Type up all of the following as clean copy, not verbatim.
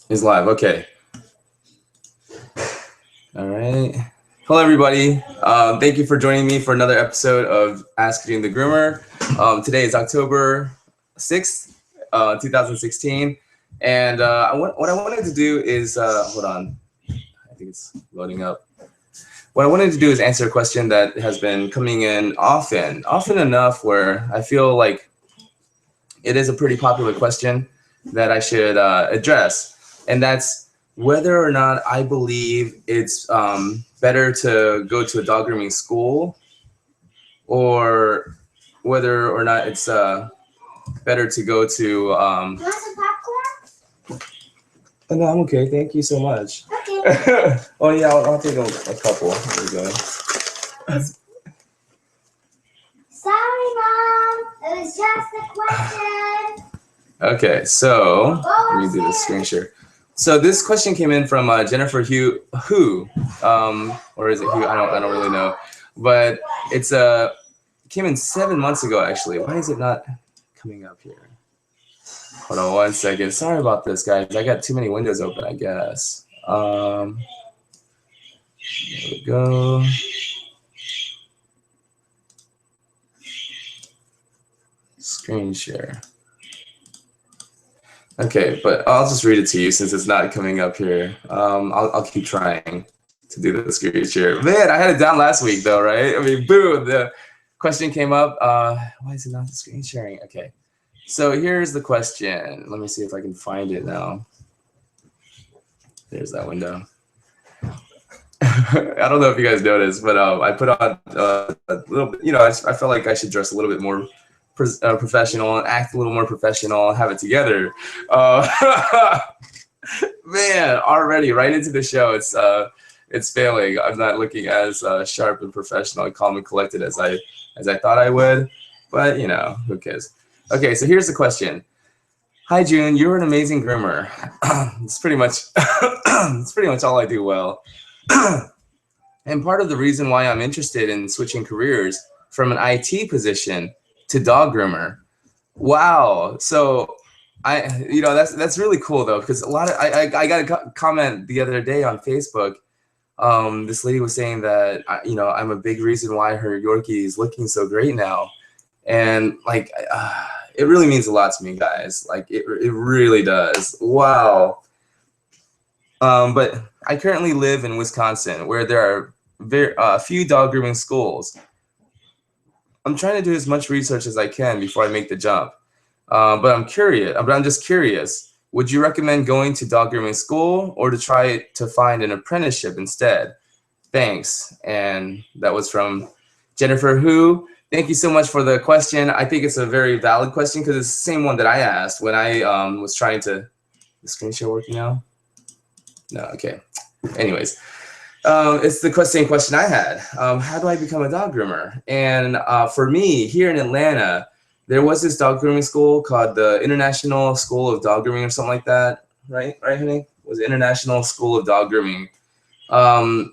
Is live. Okay. All right. Hello, everybody. Thank you for joining me for another episode of Ask Jun the Groomer. Today is October 6th, 2016. And what I wanted to do is, hold on, I think it's loading up. What I wanted to do is answer a question that has been coming in often enough where I feel like it is a pretty popular question that I should address. And that's whether or not I believe it's better to go to a dog grooming school, or whether or not it's better to go to. You want some popcorn? Oh, no, I'm okay. Thank you so much. Okay. Oh, yeah, I'll take a couple. There we go. Sorry, Mom. It was just a question. Okay, so let me do the screen share. So this question came in from JenniferHu, or is it Hugh? I don't really know, but it's came in 7 months ago actually. Why is it not coming up here? Hold on 1 second. Sorry about this, guys. I got too many windows open, I guess. There we go. Screen share. Okay, but I'll just read it to you since it's not coming up here. I'll keep trying to do the screen share. Man, I had it down last week though, right? I mean, boom, the question came up. Why is it not the screen sharing? Okay, so here's the question. Let me see if I can find it now. There's that window. I don't know if you guys noticed, but I put on a little bit, I felt like I should dress a little bit more professional and act a little more professional and have it together. Man, already right into the show, it's failing. I'm not looking as sharp and professional and calm and collected as I thought I would, but who cares? Okay, so here's the question. Hi June, you're an amazing groomer. It's pretty much it's pretty much all I do well. And part of the reason why I'm interested in switching careers from an IT position to dog groomer. Wow. So that's really cool though, because a lot of I got a comment the other day on Facebook. This lady was saying that I'm a big reason why her Yorkie is looking so great now, and like it really means a lot to me, guys. Like it really does. Wow. But I currently live in Wisconsin, where there are very few dog grooming schools. I'm trying to do as much research as I can before I make the jump. But I'm just curious. Would you recommend going to dog grooming school or to try to find an apprenticeship instead? Thanks. And that was from JenniferHu. Thank you so much for the question. I think it's a very valid question because it's the same one that I asked when I was trying to. The screen share working now? No. Okay. Anyways. It's the same question I had. How do I become a dog groomer? And for me, here in Atlanta, there was this dog grooming school called the International School of Dog Grooming or something like that. Right, honey? It was International School of Dog Grooming. And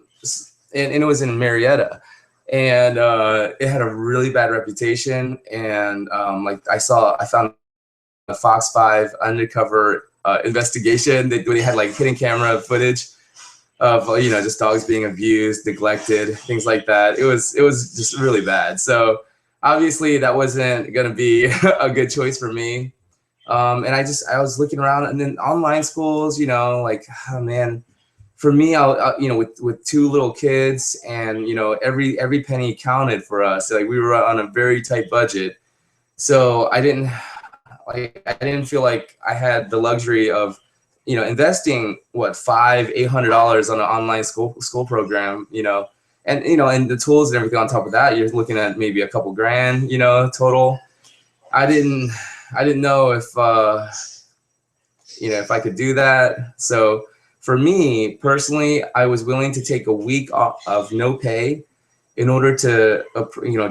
it was in Marietta. And it had a really bad reputation. And I found a Fox 5 undercover investigation. They had like hidden camera footage of just dogs being abused, neglected, things like that. It was just really bad. So obviously that wasn't gonna be a good choice for me. And I was looking around, and then online schools, like, oh man, for me, with two little kids, and every penny counted for us. Like we were on a very tight budget, so I didn't feel like I had the luxury of investing $500-800 on an online school program, and the tools and everything on top of that, you're looking at maybe a couple grand, total. I didn't know if if I could do that. So for me personally, I was willing to take a week off of no pay in order to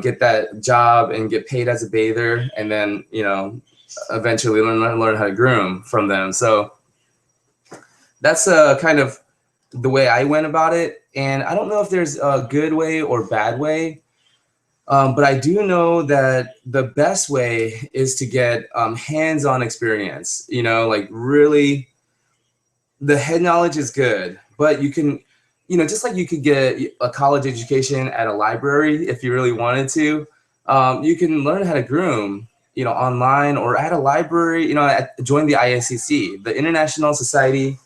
get that job and get paid as a bather, and then eventually learn how to groom from them. So that's kind of the way I went about it. And I don't know if there's a good way or bad way, but I do know that the best way is to get hands-on experience, like really the head knowledge is good, but you can, you know, just like you could get a college education at a library if you really wanted to, you can learn how to groom, you know, online or at a library, you know, join the ISCC, the International Society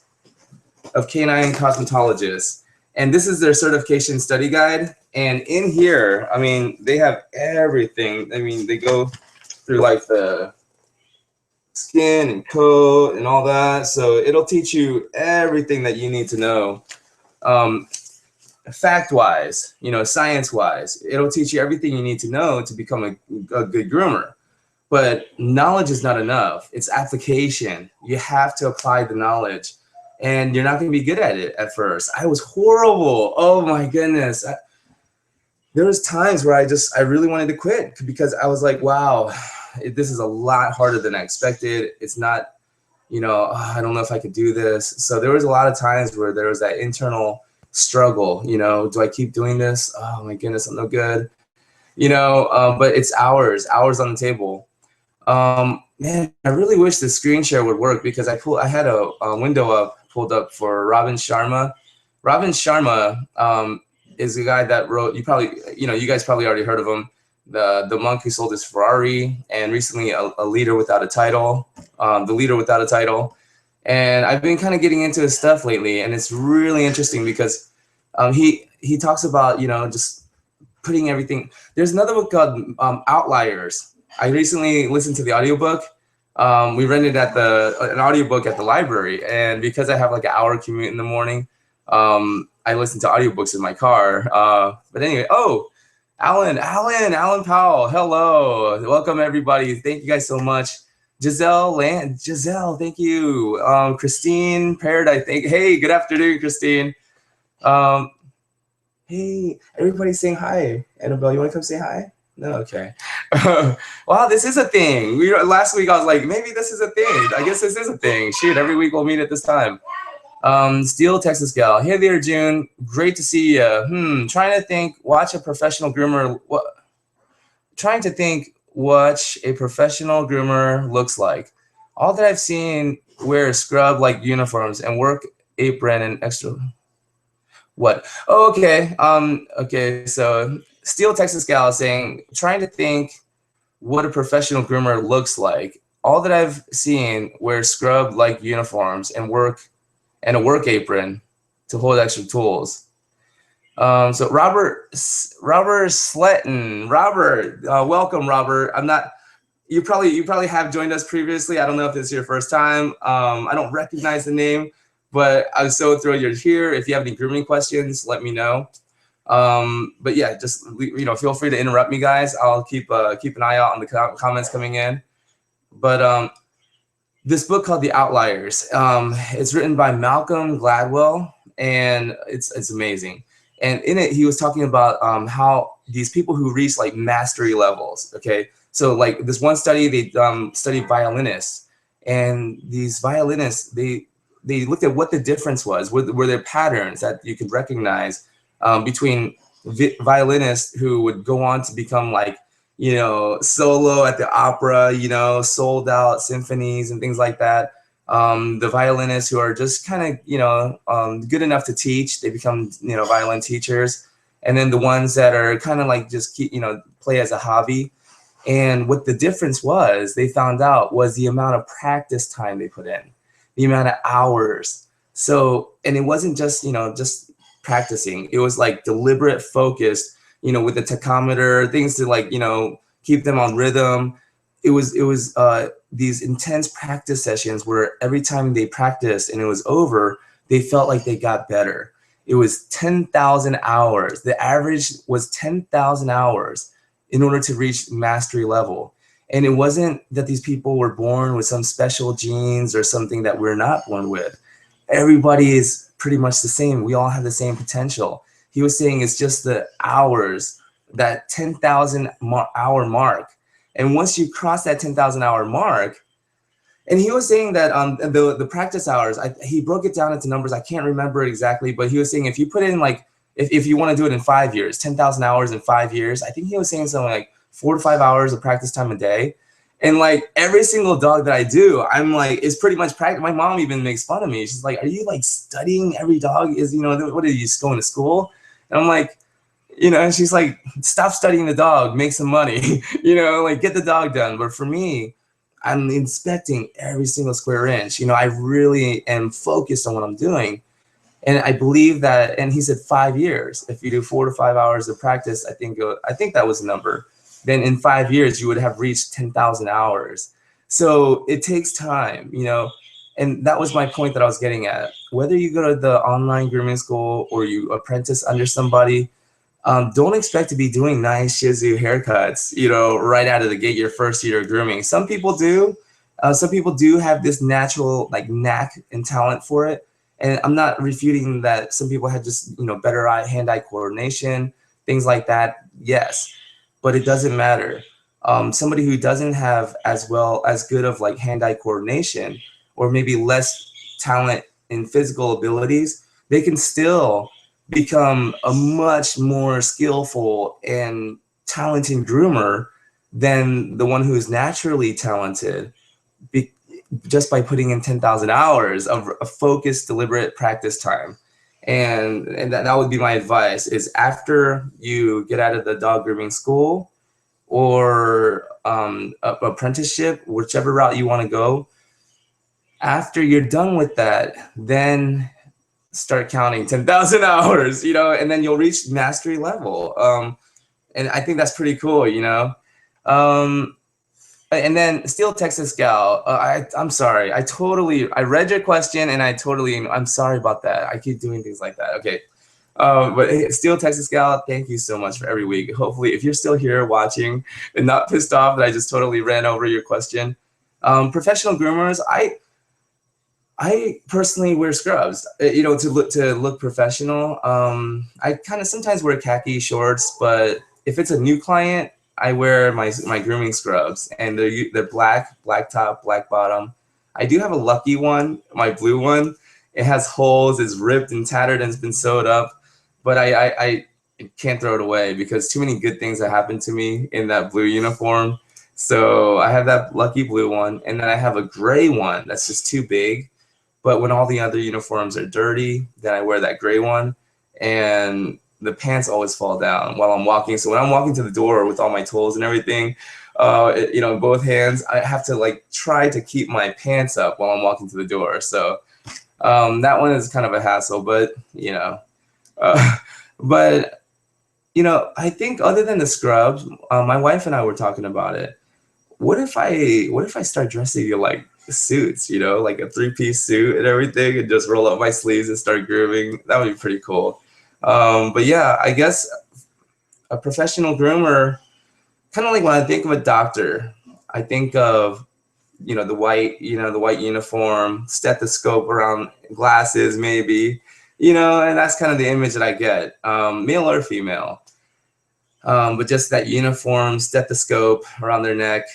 of Canine Cosmetologists. And this is their certification study guide. And in here, I mean, they have everything. I mean, they go through like the skin and coat and all that. So it'll teach you everything that you need to know. Fact-wise, you know, science-wise, it'll teach you everything you need to know to become a good groomer. But knowledge is not enough. It's application. You have to apply the knowledge. And you're not going to be good at it at first. I was horrible. Oh my goodness. There was times where I really wanted to quit because I was like, wow, this is a lot harder than I expected. It's not, you know, I don't know if I could do this. So there was a lot of times where there was that internal struggle, you know, do I keep doing this? Oh my goodness, I'm no good. You know, but it's hours on the table. Man, I really wish the screen share would work because I had a window pulled up for Robin Sharma. Robin Sharma is a guy that wrote, you guys probably already heard of him, the monk who sold his Ferrari, and recently a leader without a title, the leader without a title. And I've been kind of getting into his stuff lately, and it's really interesting because he talks about, you know, just putting everything. There's another book called Outliers. I recently listened to the audiobook. We rented an audiobook at the library, and because I have like an hour commute in the morning, I listen to audiobooks in my car. But anyway, oh, Alan Powell, hello, welcome everybody. Thank you guys so much. Giselle, thank you. Christine Parrott, I think. Hey, good afternoon, Christine. Hey, everybody's saying hi. Annabelle, you want to come say hi? No, okay. Wow, this is a thing. Last week I was like, maybe this is a thing. I guess this is a thing. Shoot, every week we'll meet at this time. Steel, Texas gal. Hey there, June. Great to see you. Trying to think. Watch a professional groomer. Trying to think. Watch a professional groomer looks like. All that I've seen wear scrub-like uniforms and work apron and extra. What? Oh, okay. Okay. So Steel, Texas gal is saying, trying to think what a professional groomer looks like. All that I've seen wear scrub-like uniforms and a work apron to hold extra tools. So Robert Sletton, welcome, Robert. You probably have joined us previously. I don't know if this is your first time. I don't recognize the name, but I'm so thrilled you're here. If you have any grooming questions, let me know. But yeah, just, you know, feel free to interrupt me, guys. I'll keep an eye out on the comments coming in. But this book called The Outliers, it's written by Malcolm Gladwell, and it's amazing. And in it, he was talking about how these people who reach like mastery levels. Okay, so like this one study, they studied violinists, and these violinists, they looked at what the difference was. Were there patterns that you could recognize between violinists who would go on to become like, you know, solo at the opera, you know, sold out symphonies and things like that. The violinists who are just kind of, you know, good enough to teach, they become, you know, violin teachers. And then the ones that are kind of like just keep, you know, play as a hobby. And what the difference was, they found out, was the amount of practice time they put in, the amount of hours. So, and it wasn't just, you know, just practicing. It was like deliberate focus, you know, with the tachometer, things to like, you know, keep them on rhythm. It was these intense practice sessions where every time they practiced and it was over, they felt like they got better. It was 10,000 hours. The average was 10,000 hours in order to reach mastery level. And it wasn't that these people were born with some special genes or something that we're not born with. Everybody is pretty much the same. We all have the same potential. He was saying it's just the hours, that 10,000 hour mark. And once you cross that 10,000 hour mark, and he was saying that the practice hours, he broke it down into numbers. I can't remember it exactly, but he was saying if you put in like, if you want to do it in 5 years, 10,000 hours in 5 years, I think he was saying something like 4 to 5 hours of practice time a day. And like every single dog that I do, I'm like, it's pretty much practice. My mom even makes fun of me. She's like, "Are you like studying every dog? Is, you know, what are you just going to school?" And I'm like, you know, and she's like, "Stop studying the dog, make some money." You know, like get the dog done. But for me, I'm inspecting every single square inch. You know, I really am focused on what I'm doing. And I believe that, and he said 5 years. If you do 4 to 5 hours of practice, I think that was the number. Then in 5 years, you would have reached 10,000 hours. So it takes time, you know, and that was my point that I was getting at. Whether you go to the online grooming school or you apprentice under somebody, don't expect to be doing nice Shih Tzu haircuts, you know, right out of the gate your first year of grooming. Some people do. Some people do have this natural like knack and talent for it. And I'm not refuting that some people have just, you know, better hand-eye coordination, things like that. Yes, but it doesn't matter. Somebody who doesn't have as well as good of like hand-eye coordination, or maybe less talent in physical abilities, they can still become a much more skillful and talented groomer than the one who is naturally talented, just by putting in 10,000 hours of focused, deliberate practice time. And that would be my advice, is after you get out of the dog grooming school or apprenticeship, whichever route you want to go, after you're done with that, then start counting 10,000 hours, you know, and then you'll reach mastery level. And I think that's pretty cool, you know. And then Steel Texas Gal, I'm sorry. I read your question and I'm sorry about that. I keep doing things like that. Okay. But hey, Steel Texas Gal, thank you so much for every week. Hopefully, if you're still here watching and not pissed off that I just totally ran over your question. Professional groomers, I personally wear scrubs, you know, to look professional. I kind of sometimes wear khaki shorts, but if it's a new client, I wear my grooming scrubs, and they're black top, black bottom. I do have a lucky one, my blue one. It has holes, it's ripped and tattered, and it's been sewed up, but I can't throw it away because too many good things have happened to me in that blue uniform. So I have that lucky blue one, and then I have a gray one that's just too big. But when all the other uniforms are dirty, then I wear that gray one, and the pants always fall down while I'm walking. So when I'm walking to the door with all my tools and everything, you know, both hands, I have to like try to keep my pants up while I'm walking to the door. So that one is kind of a hassle, but you know, but you know, I think other than the scrubs, my wife and I were talking about it. What if I start dressing in like suits, you know, like a 3-piece suit and everything, and just roll up my sleeves and start grooming? That would be pretty cool. But yeah, I guess a professional groomer, kind of like when I think of a doctor, I think of, you know, the white uniform, stethoscope around glasses, maybe, you know, and that's kind of the image that I get, male or female. But just that uniform, stethoscope around their neck.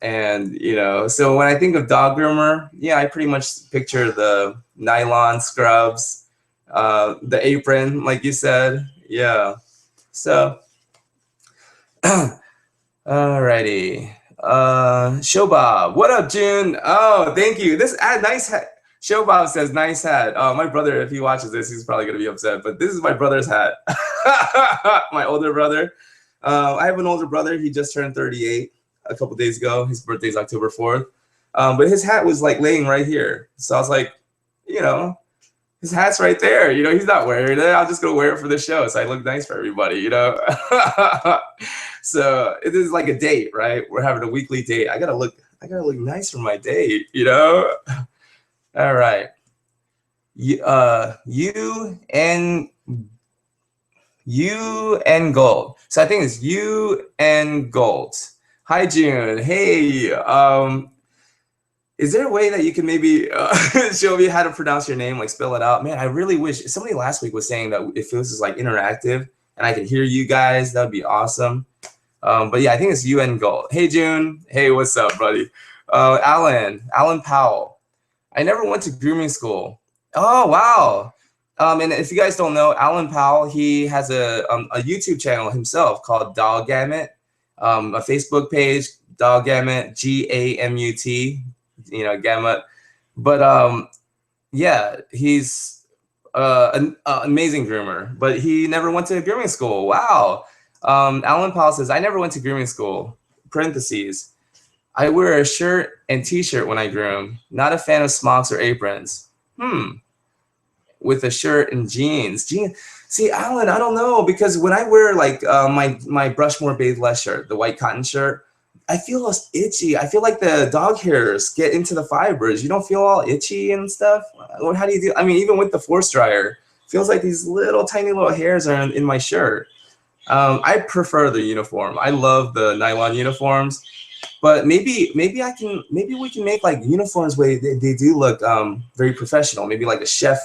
And, you know, so when I think of dog groomer, yeah, I pretty much picture the nylon scrubs, the apron, like you said. Yeah. So, alrighty. Showbob, what up, June? Oh, thank you. This nice hat. Showbob says nice hat. My brother, if he watches this, he's probably gonna be upset. But this is my brother's hat. My older brother. I have an older brother. He just turned 38 a couple days ago. His birthday's October 4th. But his hat was like laying right here. So I was like, you know, his hat's right there. You know, he's not wearing it. I'll just go wear it for the show so I look nice for everybody, you know. So it is like a date, right? We're having a weekly date. I gotta look nice for my date, you know. All right. You and Gold. So I think it's you and Gold. Hi, June. Hey, is there a way that you can maybe show me how to pronounce your name, like spell it out? Man, I really wish somebody last week was saying that if this is like interactive and I could hear you guys, that would be awesome. But yeah, I think it's you and Gold. Hey, June. Hey, what's up, buddy? Alan Powell. I never went to grooming school. Oh, wow. And if you guys don't know, Alan Powell, he has a YouTube channel himself called Dog Gamut, a Facebook page. dog gamut, Gamut, you know, gamut. But yeah, he's an amazing groomer, but he never went to grooming school. Wow. Alan Paul says, I never went to grooming school. Parentheses. I wear a shirt and t-shirt when I groom. Not a fan of smocks or aprons. With a shirt and jeans. See, Alan, I don't know, because when I wear like my Brushmore Bathe Less shirt, the white cotton shirt, I feel less itchy. I feel like the dog hairs get into the fibers. You don't feel all itchy and stuff? How do you do? I mean, even with the force dryer, feels like these little tiny little hairs are in my shirt. I prefer the uniform. I love the nylon uniforms, but maybe we can make like uniforms where they do look very professional. Maybe like a chef,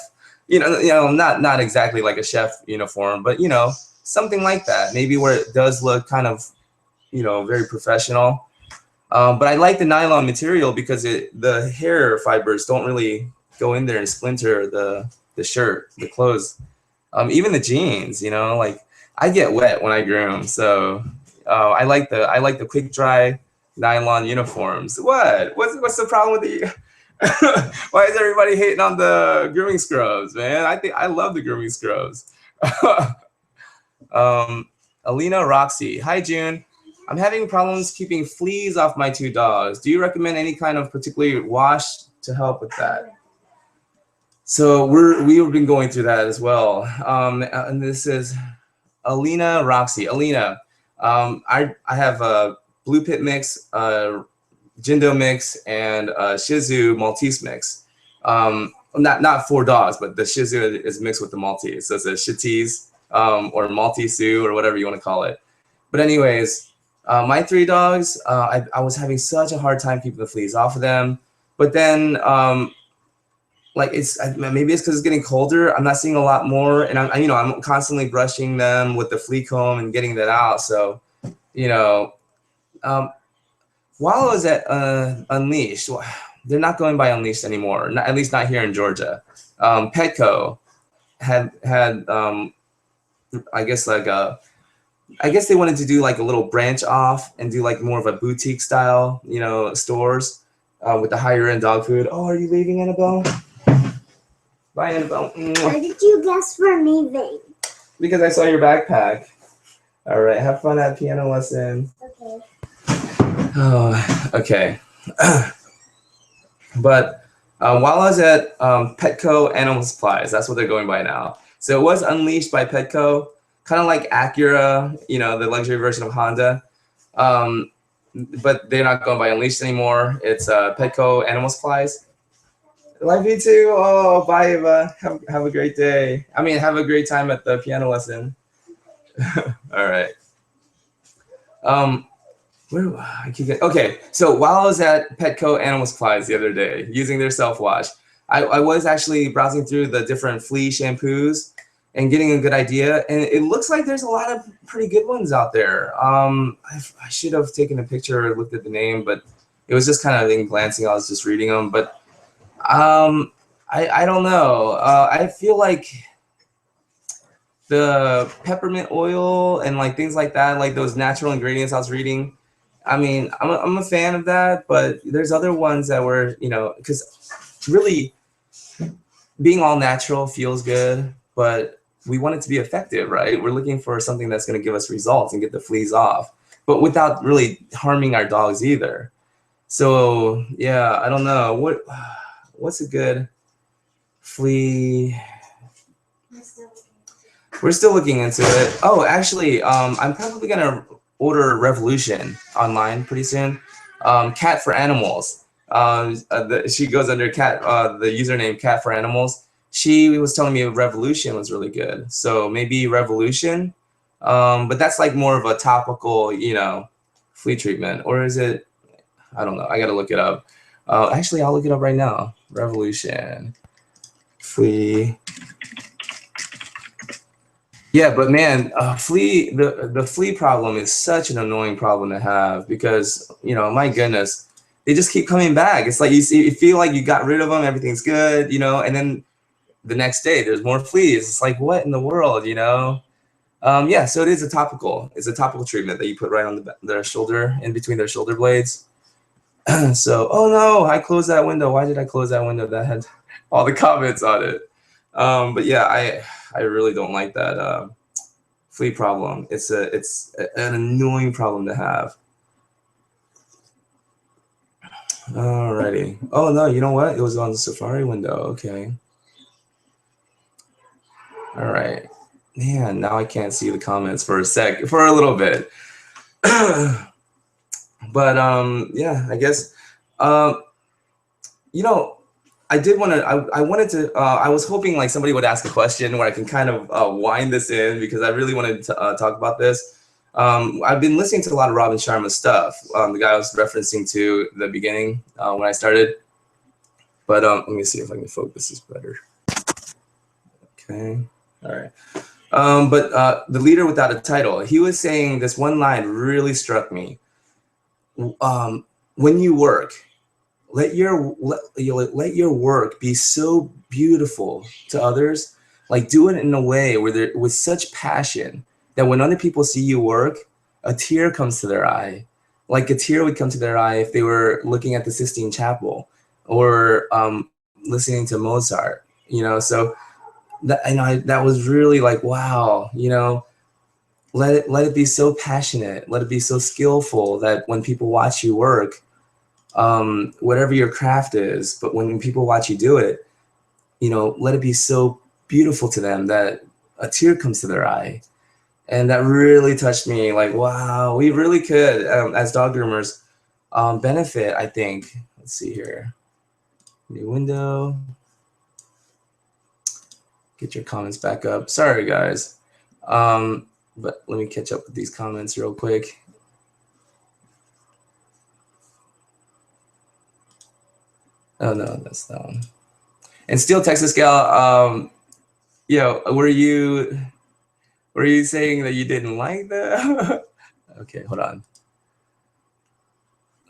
not exactly like a chef uniform, but you know, something like that. Maybe where it does look kind of, very professional. But I like the nylon material because the hair fibers don't really go in there and splinter the shirt, the clothes, even the jeans. Like I get wet when I groom, so I like the quick dry nylon uniforms. What's the problem with the? Why is everybody hating on the grooming scrubs, man? I love the grooming scrubs. Alina Roxy, hi June. I'm having problems keeping fleas off my 2 dogs. Do you recommend any kind of particular wash to help with that? So we've been going through that as well. And this is Alina Roxy. Alina, I have a Blue Pit mix, Jindo mix, and Shih Tzu Maltese mix. Not 4 dogs, but the Shih Tzu is mixed with the Maltese. So it's a Shitese or Maltese or whatever you want to call it. But anyways, my 3 dogs, I was having such a hard time keeping the fleas off of them. But then, like maybe it's because it's getting colder. I'm not seeing a lot more, and I'm constantly brushing them with the flea comb and getting that out. So, while I was at Unleashed, they're not going by Unleashed anymore. At least not here in Georgia. Petco had I guess they wanted to do like a little branch off and do like more of a boutique style, stores with the higher end dog food. Oh, are you leaving, Annabelle? Bye, Annabelle. Why did you guess we're leaving? Because I saw your backpack. All right, have fun at piano lesson. Okay. Oh, okay. But while I was at Petco Animal Supplies, that's what they're going by now. So it was Unleashed by Petco, kind of like Acura, the luxury version of Honda. But they're not going by Unleashed anymore. It's Petco Animal Supplies. Love you too. Oh, bye, Eva. Have a great day. I mean, have a great time at the piano lesson. All right. Okay, so while I was at Petco Animal Supplies the other day, using their self-wash, I was actually browsing through the different flea shampoos and getting a good idea. And it looks like there's a lot of pretty good ones out there. I should have taken a picture or looked at the name, but it was just kind of in glancing. I was just reading them. But I don't know. I feel like the peppermint oil and like things like that, like those natural ingredients I was reading. I mean, I'm a fan of that, but there's other ones that were, because really being all natural feels good, but we want it to be effective, right? We're looking for something that's going to give us results and get the fleas off, but without really harming our dogs either. So yeah, I don't know. What's a good flea? We're still looking into it. Oh, actually, I'm probably going to order Revolution online pretty soon. Cat for Animals. She goes under cat. The username Cat for Animals. She was telling me Revolution was really good. So maybe Revolution. But that's like more of a topical, flea treatment. Or is it? I don't know. I got to look it up. Actually, I'll look it up right now. Revolution. Flea. Yeah, but man, the flea problem is such an annoying problem to have because, my goodness, they just keep coming back. It's like you feel like you got rid of them, everything's good, and then the next day there's more fleas. It's like, what in the world, Yeah, so it is a topical. It's a topical treatment that you put right on their shoulder, in between their shoulder blades. So, oh no, I closed that window. Why did I close that window? That had all the comments on it. But yeah, I really don't like that flea problem. It's an annoying problem to have. Alrighty. Oh no, you know what? It was on the Safari window. Okay. All right. Man, now I can't see the comments for a little bit. But yeah, I guess you know, I did want to. I wanted to. I was hoping like somebody would ask a question where I can kind of wind this in, because I really wanted to talk about this. I've been listening to a lot of Robin Sharma's stuff. The guy I was referencing to the beginning when I started. But let me see if I can focus this better. Okay. All right. But the leader without a title, he was saying this one line really struck me. When you work, let your work be so beautiful to others. Like, do it in a way where with such passion that when other people see you work, a tear comes to their eye. Like a tear would come to their eye if they were looking at the Sistine Chapel or listening to Mozart. You know, so that was really like, wow. You know, let it be so passionate, let it be so skillful that when people watch you work, whatever your craft is, but when people watch you do it, you know, let it be so beautiful to them that a tear comes to their eye. And that really touched me. Like, wow, we really could, as dog groomers, benefit, I think. Let's see here. New window. Get your comments back up. Sorry, guys. But let me catch up with these comments real quick. Oh no, that's that one. And Steel Texas Gal, were you saying that you didn't like that? Okay, hold on.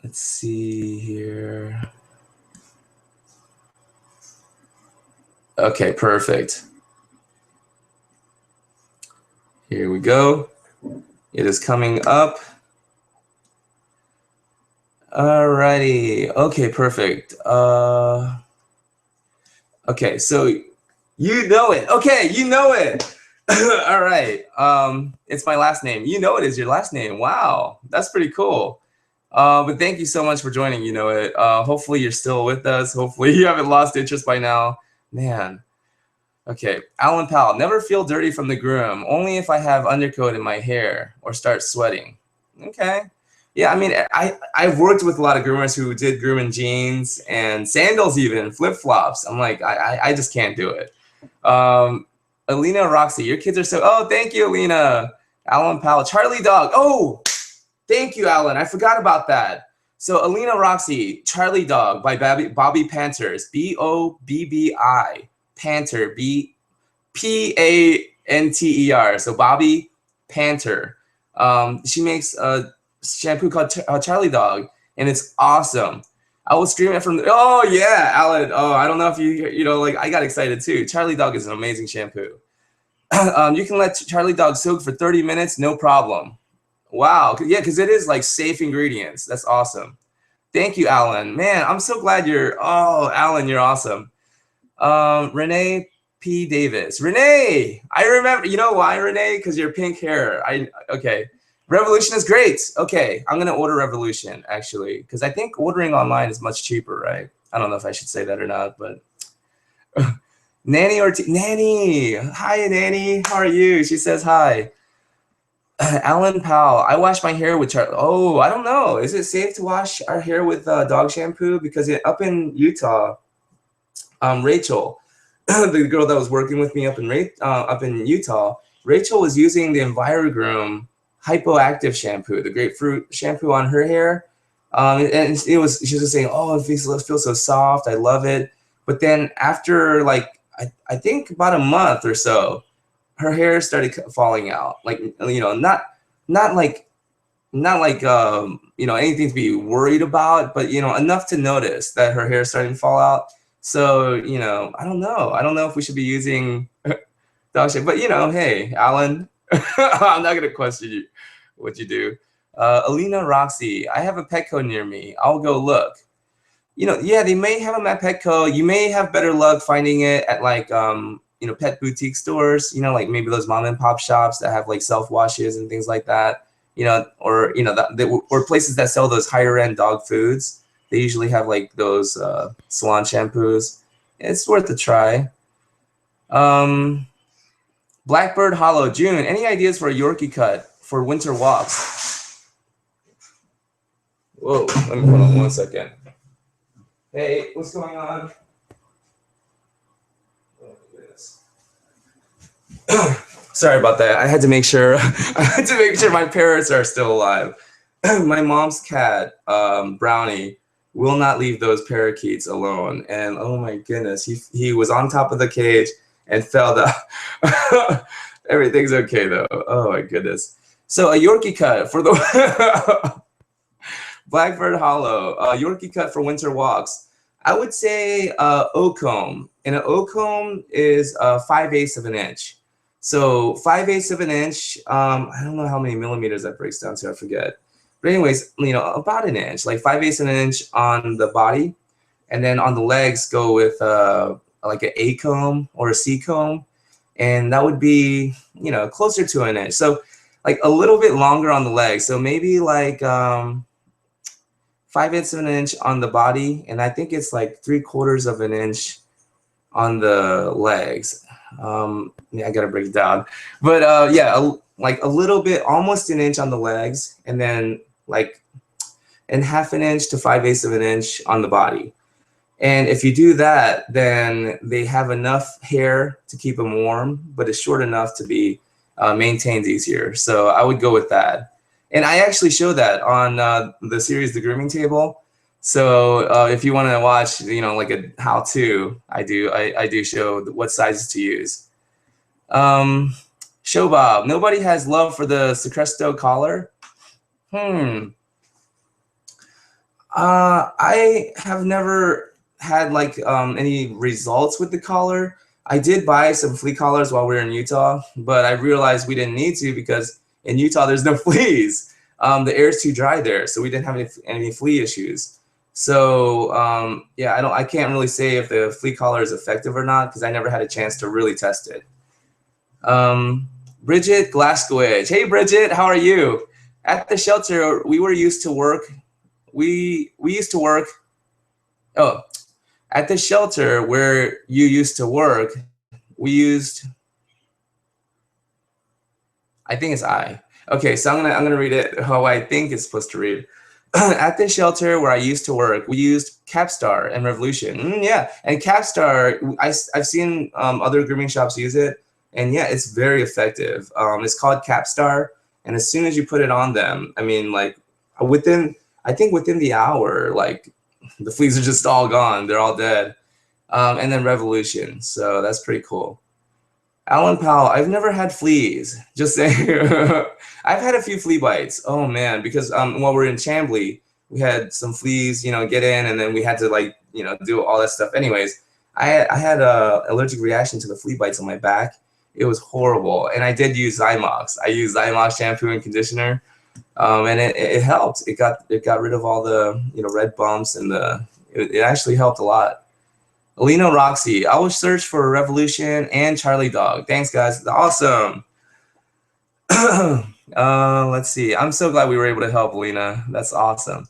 Let's see here. Okay, perfect. Here we go. It is coming up. Alrighty. Okay, perfect. Okay, so you know it. Okay, you know it. All right. It's my last name. You know it is your last name. Wow, that's pretty cool. But thank you so much for joining. You know it. Hopefully you're still with us. Hopefully you haven't lost interest by now. Man. Okay, Alan Powell. Never feel dirty from the groom. Only if I have undercoat in my hair or start sweating. Okay. Yeah, I mean, I've worked with a lot of groomers who did groom in jeans and sandals, even flip-flops. I'm like, I just can't do it. Alina Roxy, your kids are so. Oh, thank you, Alina. Alan Powell, Charlie Dog. Oh, thank you, Alan. I forgot about that. So Alina Roxy, Charlie Dog by Bobby Panters, Bobbi Panter, Panter. So Bobby Panter. She makes a shampoo called Charlie Dog, and it's awesome. I will stream it from. Oh yeah, Alan. Oh, I don't know if you know, like I got excited too. Charlie Dog is an amazing shampoo. You can let Charlie Dog soak for 30 minutes, no problem. Wow, yeah, because it is like safe ingredients. That's awesome. Thank you, Alan. Man, I'm so glad you're. Oh, Alan, you're awesome. Renee P. Davis. Renee, I remember. You know why, Renee? Because your pink hair. Okay. Revolution is great. Okay, I'm gonna order Revolution actually, because I think ordering online is much cheaper, right? I don't know if I should say that or not, but Nanny Nanny, hi Nanny, how are you? She says hi. Alan Powell, I wash my hair with Charlie. Oh, I don't know. Is it safe to wash our hair with dog shampoo? Because up in Utah, Rachel, the girl that was working with me up in Utah, Rachel was using the EnviroGroom hypoactive shampoo, the grapefruit shampoo on her hair, and she was just saying, "Oh, it feels so soft. I love it." But then after like I think about a month or so, her hair started falling out. Like, you know, not like you know, anything to be worried about, but you know, enough to notice that her hair is starting to fall out. So you know, I don't know if we should be using dog shampoo, but you know, hey, Alan. I'm not gonna question you what you do. Alina Roxy, I have a Petco near me. I'll go look. You know, yeah, they may have them at Petco. You may have better luck finding it at like you know, pet boutique stores. You know, like maybe those mom and pop shops that have like self washes and things like that. You know, or you know, or places that sell those higher end dog foods. They usually have like those salon shampoos. It's worth a try. Blackbird Hollow, June, any ideas for a Yorkie cut for winter walks? Whoa, let me hold on 1 second. Hey, what's going on? Oh, goodness. Sorry about that. I had to make sure my parents are still alive. My mom's cat, Brownie, will not leave those parakeets alone. And oh my goodness, he was on top of the cage and fell down. Everything's okay though. Oh my goodness. So a Yorkie cut for the Blackbird Hollow, Yorkie cut for winter walks. I would say O-comb, and an O-comb is 5/8 of an inch. So 5/8 of an inch. I don't know how many millimeters that breaks down to. I forget. But anyways, you know, about an inch, like 5/8 of an inch on the body, and then on the legs go with like an A comb or a C comb, and that would be, you know, closer to an inch. So like a little bit longer on the legs. So maybe like 5/8 of an inch on the body, and I think it's like 3/4 of an inch on the legs. Yeah, I gotta break it down, but yeah, like a little bit, almost an inch on the legs, and then like and 1/2 inch to 5/8 of an inch on the body. And if you do that, then they have enough hair to keep them warm, but it's short enough to be maintained easier. So I would go with that. And I actually show that on the series, The Grooming Table. So if you want to watch, you know, like a how-to, I do show what sizes to use. Show Bob, nobody has love for the Secresto collar. I have never had like any results with the collar. I did buy some flea collars while we were in Utah, but I realized we didn't need to because in Utah there's no fleas. The air's too dry there, so we didn't have any flea issues. So yeah, I can't really say if the flea collar is effective or not because I never had a chance to really test it. Bridget Glasgow-Edge. Hey Bridget, how are you? At the shelter, we used to work. Oh, at the shelter where you used to work, we used. I think it's I. Okay, so I'm gonna read it how I think it's supposed to read. At the shelter where I used to work, we used Capstar and Revolution. Yeah, and Capstar, I've seen other grooming shops use it, and yeah, it's very effective. It's called Capstar, and as soon as you put it on them, I mean, like I think within the hour, like the fleas are just all gone. They're all dead. And then Revolution, so that's pretty cool. Alan Powell, I've never had fleas. Just saying. I've had a few flea bites. Oh man, because while we're in Chambly, we had some fleas, you know, get in, and then we had to like, you know, do all that stuff. Anyways, I had a allergic reaction to the flea bites on my back. It was horrible, and I did use Zymox. I used Zymox shampoo and conditioner, and it helped. It got rid of all the, you know, red bumps, and it actually helped a lot. Alina Roxy, I will search for Revolution and Charlie Dog. Thanks, guys. Awesome. Let's see. I'm so glad we were able to help, Alina. That's awesome.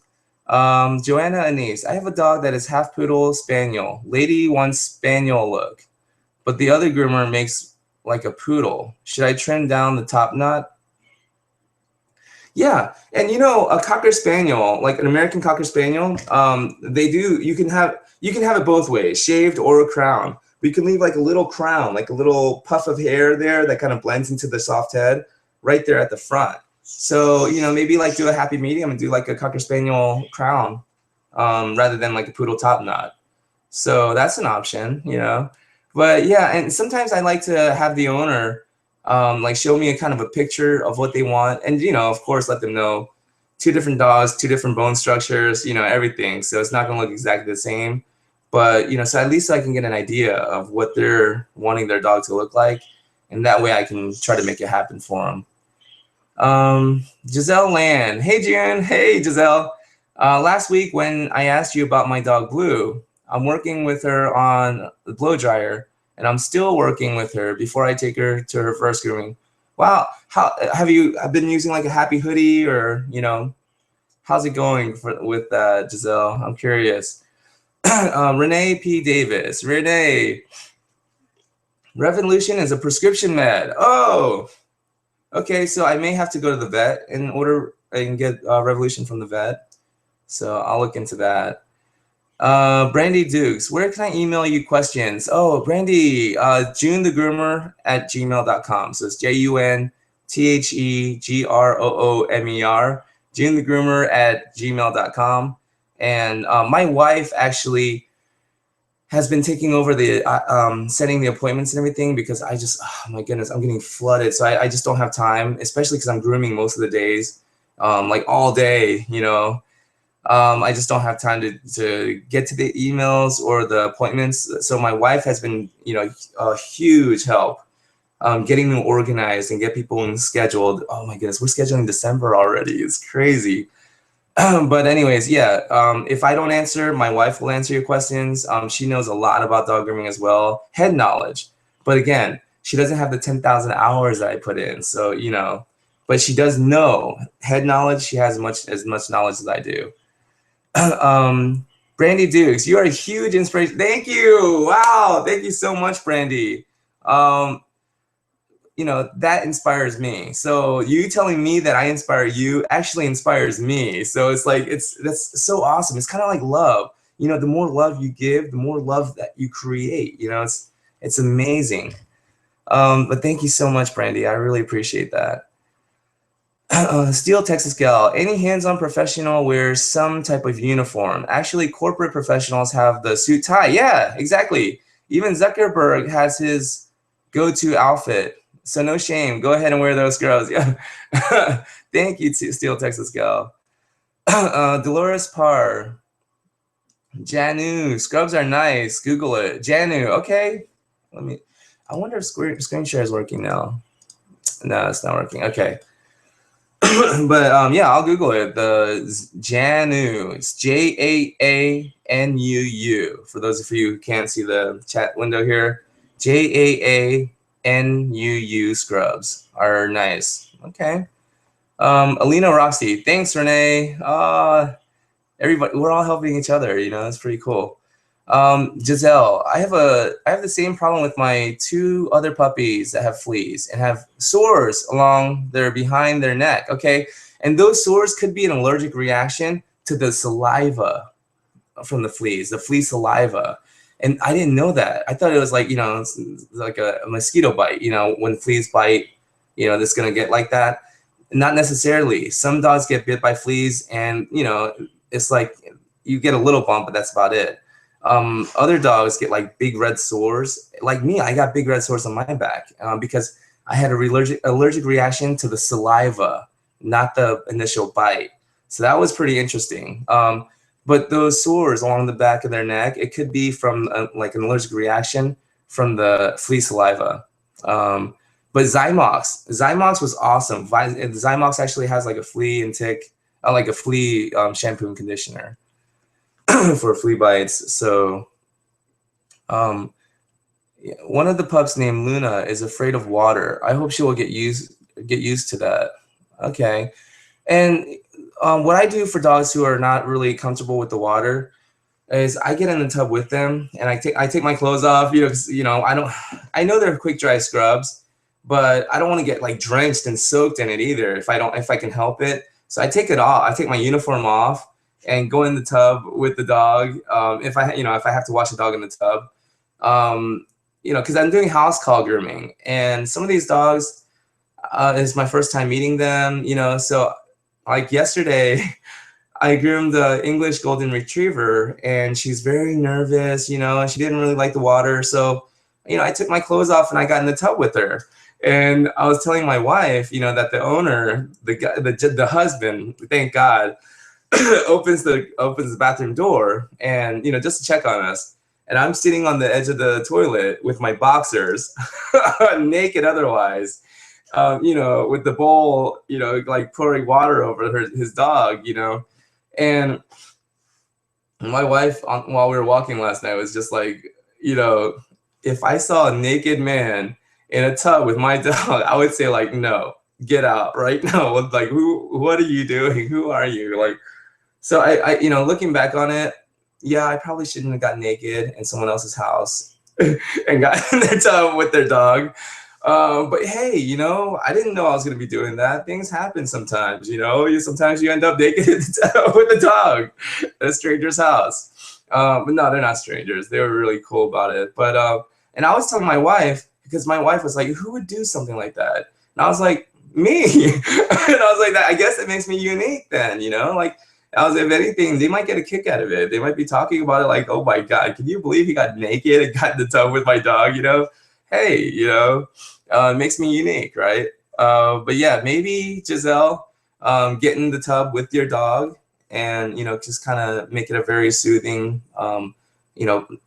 Joanna Anise, I have a dog that is half poodle spaniel. Lady wants spaniel look, but the other groomer makes like a poodle. Should I trim down the top knot? Yeah, and you know, a Cocker Spaniel, like an American Cocker Spaniel, you can have it both ways, shaved or a crown. We can leave like a little crown, like a little puff of hair there that kind of blends into the soft head right there at the front. So, you know, maybe like do a happy medium and do like a Cocker Spaniel crown rather than like a poodle top knot. So that's an option, you know. But yeah, and sometimes I like to have the owner like show me a kind of a picture of what they want, and you know, of course, let them know 2 different dogs, 2 different bone structures, you know, everything. So it's not gonna look exactly the same, but you know, so at least I can get an idea of what they're wanting their dog to look like, and that way I can try to make it happen for them. Giselle Land. Hey, June. Hey, Giselle. Last week when I asked you about my dog Blue, I'm working with her on the blow dryer, and I'm still working with her before I take her to her first grooming. Wow. How have you been using like a happy hoodie, or how's it going with that, Giselle? I'm curious. Renee P. Davis. Renee. Revolution is a prescription med. Oh. Okay, so I may have to go to the vet in order and get Revolution from the vet. So I'll look into that. Brandy Dukes, where can I email you questions? Oh, Brandy, Jun the Groomer at gmail.com. So it's JunTheGroomer, Jun the Groomer at gmail.com. And my wife actually has been taking over the setting the appointments and everything, because I just, oh my goodness, I'm getting flooded. So I just don't have time, especially because I'm grooming most of the days, like all day, I just don't have time to get to the emails or the appointments. So my wife has been, a huge help getting them organized and get people scheduled. Oh my goodness, we're scheduling December already. It's crazy. But anyways, yeah, if I don't answer, my wife will answer your questions. She knows a lot about dog grooming as well, head knowledge. But again, she doesn't have the 10,000 hours that I put in. So, but she does know head knowledge. She has as much knowledge as I do. Brandy Dukes, you are a huge inspiration. Thank you. Wow. Thank you so much, Brandy. That inspires me. So you telling me that I inspire you actually inspires me. So it's like, that's so awesome. It's kind of like love. The more love you give, the more love that you create. It's amazing. But thank you so much, Brandy. I really appreciate that. Steel Texas Gal, any hands-on professional wears some type of uniform. Actually, corporate professionals have the suit tie. Yeah, exactly. Even Zuckerberg has his go-to outfit. So no shame. Go ahead and wear those, girls. Yeah. Thank you, Steel Texas Gal. Dolores Parr. Janu. Scrubs are nice. Google it. Janu. Okay. I wonder if screen share is working now. No, it's not working. Okay. But yeah, I'll Google it. The Janu. It's JAANUU. For those of you who can't see the chat window here, JAANUU scrubs are nice. Okay. Alina Roxy. Thanks, Renee. Everybody, we're all helping each other. It's pretty cool. Giselle, I have the same problem with my 2 other puppies that have fleas and have sores behind their neck. Okay, and those sores could be an allergic reaction to the saliva from the flea saliva, and I didn't know that. I thought it was like it's like a mosquito bite. When fleas bite, that's gonna get like that. Not necessarily. Some dogs get bit by fleas, and it's like you get a little bump, but that's about it. Other dogs get like big red sores. Like me, I got big red sores on my back because I had a allergic reaction to the saliva, not the initial bite. So that was pretty interesting. But those sores along the back of their neck, it could be from like an allergic reaction from the flea saliva. But Zymox was awesome. Zymox actually has like a flea and tick, like a flea shampoo and conditioner for flea bites. So one of the pups named Luna is afraid of water. I hope she will get used to that. Okay. And what I do for dogs who are not really comfortable with the water is I get in the tub with them and I take my clothes off, I know they're quick dry scrubs, but I don't want to get like drenched and soaked in it either if I can help it. So I take it off. I take my uniform off and go in the tub with the dog. If I have to wash the dog in the tub, because I'm doing house call grooming, and some of these dogs, it's my first time meeting them, so like yesterday, I groomed the English Golden Retriever, and she's very nervous, and she didn't really like the water. So, I took my clothes off and I got in the tub with her. And I was telling my wife, that the owner, the husband, thank God, opens the bathroom door and, just to check on us. and I'm sitting on the edge of the toilet with my boxers, naked otherwise, with the bowl, like pouring water over his dog, and my wife, while we were walking last night, was just like, if I saw a naked man in a tub with my dog, I would say like, no, get out right now. Like, what are you doing? Who are you? Like, so I looking back on it, yeah, I probably shouldn't have got naked in someone else's house and got in their tub with their dog. But hey, I didn't know I was going to be doing that. Things happen sometimes, sometimes you end up naked with a dog at a stranger's house. But no, they're not strangers. They were really cool about it. But, and I was telling my wife, because my wife was like, who would do something like that? And I was like, me. And I was like, I guess it makes me unique then, like, if anything, they might get a kick out of it. They might be talking about it like, oh my God, can you believe he got naked and got in the tub with my dog, Hey, it makes me unique, right? But yeah, maybe Giselle, get in the tub with your dog and, just kind of make it a very soothing,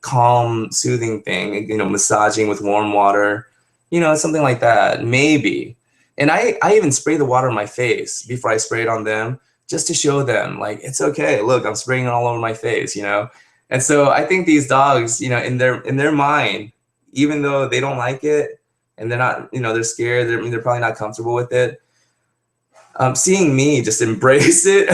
calm, soothing thing, massaging with warm water, something like that, maybe. And I even spray the water on my face before I spray it on them, just to show them like, it's okay. Look, I'm spraying it all over my face, And so I think these dogs, in their mind, even though they don't like it and they're not, they're scared, they're probably not comfortable with it. Seeing me just embrace it,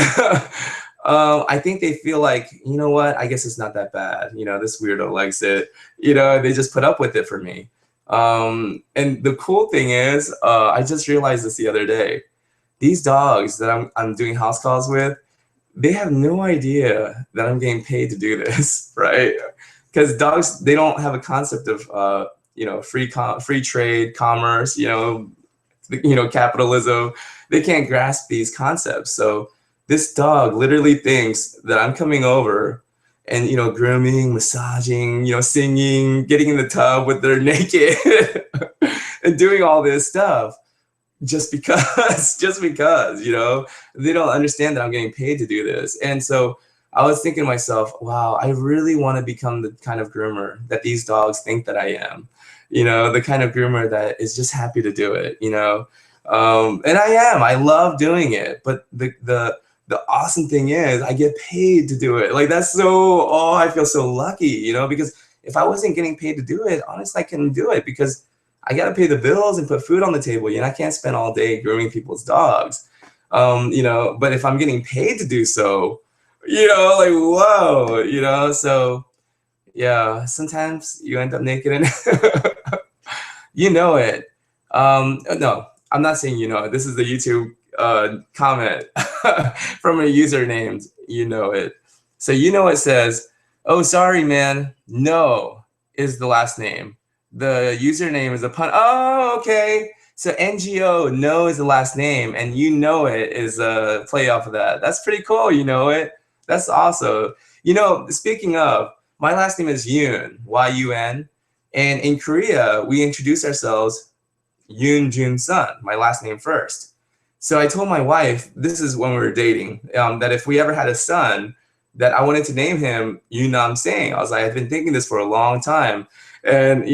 I think they feel like, you know what, I guess it's not that bad. This weirdo likes it, they just put up with it for me. And the cool thing is, I just realized this the other day. These dogs that I'm doing house calls with, they have no idea that I'm getting paid to do this, right? Because dogs, they don't have a concept of free trade, commerce, capitalism. They can't grasp these concepts. So this dog literally thinks that I'm coming over and grooming, massaging, singing, getting in the tub with their naked and doing all this stuff. Just because, they don't understand that I'm getting paid to do this. And so I was thinking to myself, wow, I really want to become the kind of groomer that these dogs think that I am, the kind of groomer that is just happy to do it, and I am. I love doing it. But the awesome thing is I get paid to do it. Like, that's so, I feel so lucky, because if I wasn't getting paid to do it, honestly, I couldn't do it because I got to pay the bills and put food on the table. I can't spend all day grooming people's dogs. But if I'm getting paid to do so, like, whoa, so yeah, sometimes you end up naked and it. No, I'm not saying it. This is the YouTube comment from a user named it. So it says, oh, sorry, man. No is the last name. The username is a pun. Oh, okay. So NGO, no is the last name, and it is a play off of that. That's pretty cool, it. That's awesome. Speaking of, my last name is Yun, Y-U-N. And in Korea, we introduce ourselves Yoon Jun Sun, my last name first. So I told my wife, this is when we were dating, that if we ever had a son, that I wanted to name him Yoon Nam Sang. I was like, I've been thinking this for a long time. And,